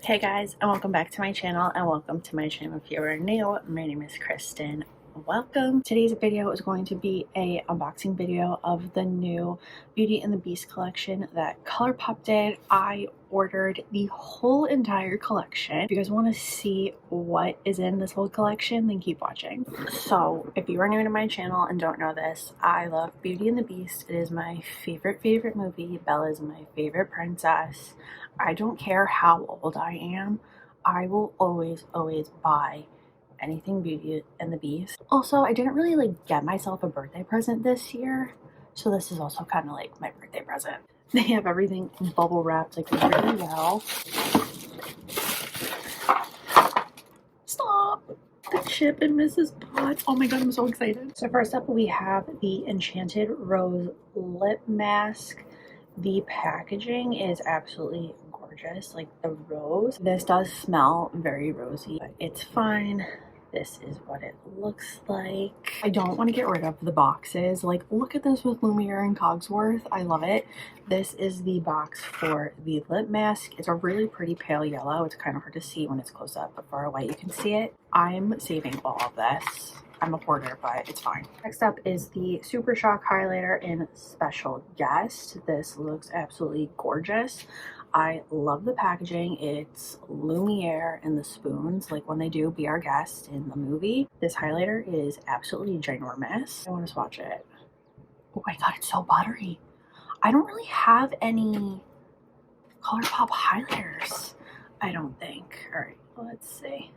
Hey guys, and welcome back to my channel, and welcome to my channel if you are new. My name is Kristen. Welcome. Today's video is going to be a unboxing video of the new Beauty and the Beast collection that Colourpop did. I ordered the whole entire collection. If you guys want to see what is in this whole collection, then keep watching. So if you are new to my channel and don't know this, I love Beauty and the Beast. It is my favorite movie. Belle is my favorite princess. I don't care how old I am, I will always buy anything Beauty and the Beast. Also, I didn't really get myself a birthday present this year, so this is also kind of like my birthday present. They have everything bubble wrapped really well. Stop! The Chip and Mrs. Potts. Oh my god, I'm so excited. So first up we have the Enchanted Rose Lip Mask. The packaging is absolutely gorgeous, like the rose. This does smell very rosy, but it's fine. This is what it looks like. I don't want to get rid of the boxes. Like, look at this with Lumiere and Cogsworth. I love it. This is the box for the lip mask. It's a really pretty pale yellow. It's kind of hard to see when it's close up, but far away you can see it. I'm saving all of this. I'm a hoarder, but it's fine. Next up is the Super Shock highlighter in Special Guest. This looks absolutely gorgeous. I love the packaging. It's Lumiere and the spoons, like when they do Be Our Guest in the movie. This highlighter is absolutely ginormous. I want to swatch it. Oh my god, it's so buttery. I don't really have any Colourpop highlighters, I don't think. All right, let's see.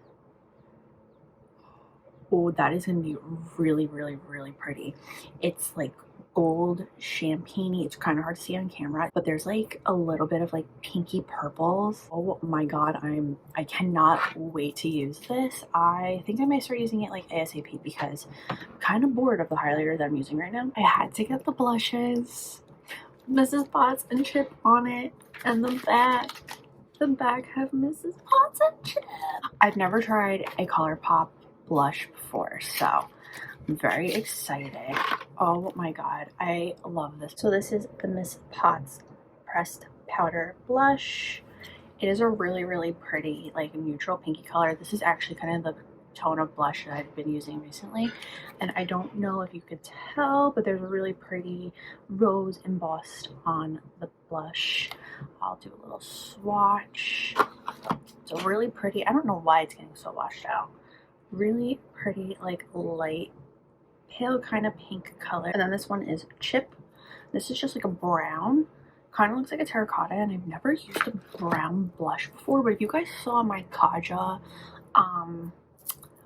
Oh, that is going to be really pretty. It's like gold champagne-y. It's kind of hard to see on camera, but there's like a little bit of like pinky purples. Oh my god, I cannot wait to use this. I think I might start using it like ASAP because I'm kind of bored of the highlighter that I'm using right now. I had to get the blushes. Mrs. Potts and Chip on it, and the back have Mrs. Potts and Chip. I've never tried a Colourpop blush before, so I'm very excited. Oh my god, I love this. So this is the Miss Potts pressed powder blush. It is a really pretty like neutral pinky color. This is actually kind of the tone of blush that I've been using recently, and I don't know if you could tell, but there's a really pretty rose embossed on the blush. I'll do a little swatch. It's a really pretty, I don't know why it's getting so washed out. Really pretty, like light pale kind of pink color. And then this one is Chip. This is just like a brown, kind of looks like a terracotta, and I've never used a brown blush before, but if you guys saw my Kaja, oh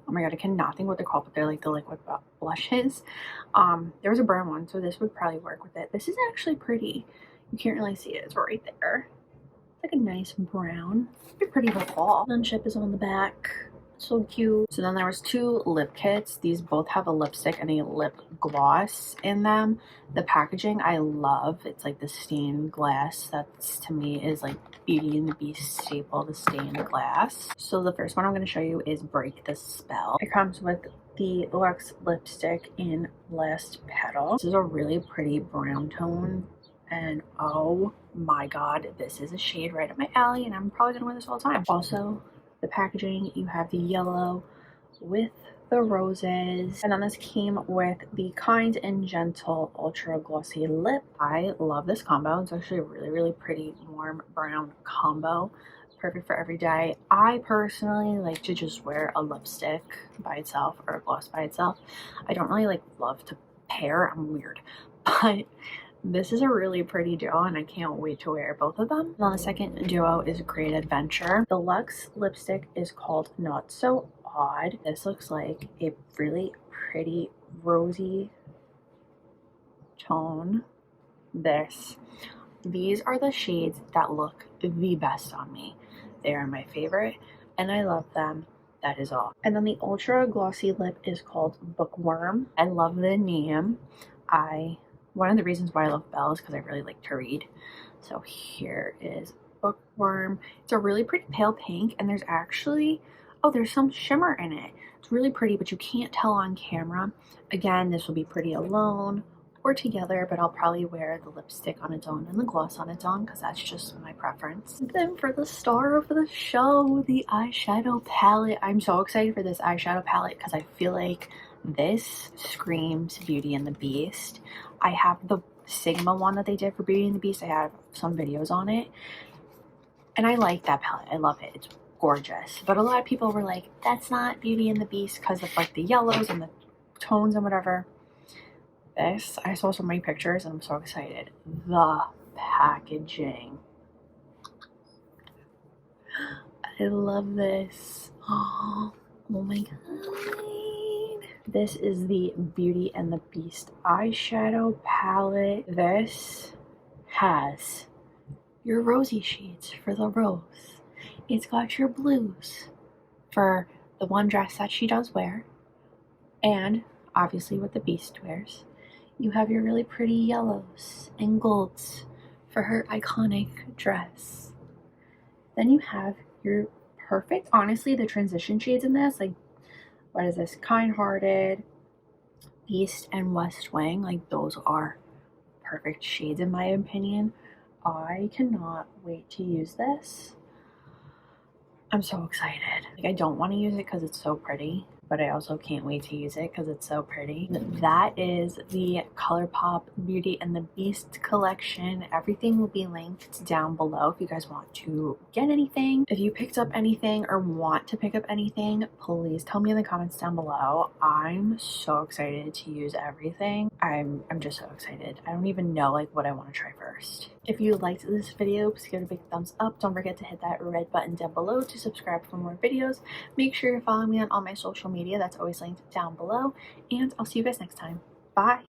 my god, I cannot think what they're called, but they're like the liquid blushes. There was a brown one, so this would probably work with it. This is actually pretty. You can't really see it, it's right there. It's like a nice brown. It'd be pretty for fall. Then Chip is on the back. So cute. So then there was two lip kits. These both have a lipstick and a lip gloss in them. The packaging I love. It's like the stained glass. That's, to me, is like Beauty and the Beast staple, the stained glass. So the first one I'm going to show you is Break the Spell. It comes with the Luxe lipstick in Last Petal. This is a really pretty brown tone, and oh my god, this is a shade right up my alley, and I'm probably gonna wear this all the time. Also, the packaging, you have the yellow with the roses, and then this came with the Kind and Gentle Ultra Glossy Lip. I love this combo. It's actually a really pretty warm brown combo, perfect for every day. I personally like to just wear a lipstick by itself or a gloss by itself. I don't really love to pair. I'm weird, but this is a really pretty duo, and I can't wait to wear both of them. And then the second duo is Great Adventure. The Luxe lipstick is called Not So Odd. This looks like a really pretty rosy tone. These are the shades that look the best on me. They are my favorite, and I love them. That is all. And then the Ultra Glossy Lip is called Bookworm. I love the name. One of the reasons why I love Belle is because I really like to read. So here is Bookworm. It's a really pretty pale pink, and there's actually, oh, there's some shimmer in it. It's really pretty, but you can't tell on camera. Again, this will be pretty alone or together, but I'll probably wear the lipstick on its own and the gloss on its own because that's just my preference. And then for the star of the show, the eyeshadow palette. I'm so excited for this eyeshadow palette because I feel like this screams Beauty and the Beast. I have the Sigma one that they did for Beauty and the Beast. I have some videos on it, and I like that palette. I love it. It's gorgeous. But a lot of people were like, that's not Beauty and the Beast because of like the yellows and the tones and whatever. This, I saw so many pictures and I'm so excited. The packaging. I love this. Oh my god. This is the Beauty and the Beast eyeshadow palette. This has your rosy shades for the rose. It's got your blues for the one dress that she does wear, and obviously what the Beast wears. You have your really pretty yellows and golds for her iconic dress. Then you have your perfect, honestly, the transition shades in this, like, what is this? Kind-Hearted, East and West Wing, like those are perfect shades in my opinion. I cannot wait to use this. I'm so excited. Like, I don't want to use it because it's so pretty, but I also can't wait to use it because it's so pretty. That is the Colourpop Beauty and the Beast collection. Everything will be linked down below if you guys want to get anything. If you picked up anything or want to pick up anything, please tell me in the comments down below. I'm so excited to use everything. I'm just so excited. I don't even know like what I want to try first. If you liked this video, please give it a big thumbs up. Don't forget to hit that red button down below to subscribe for more videos. Make sure you're following me on all my social media. That's always linked down below. And I'll see you guys next time. Bye!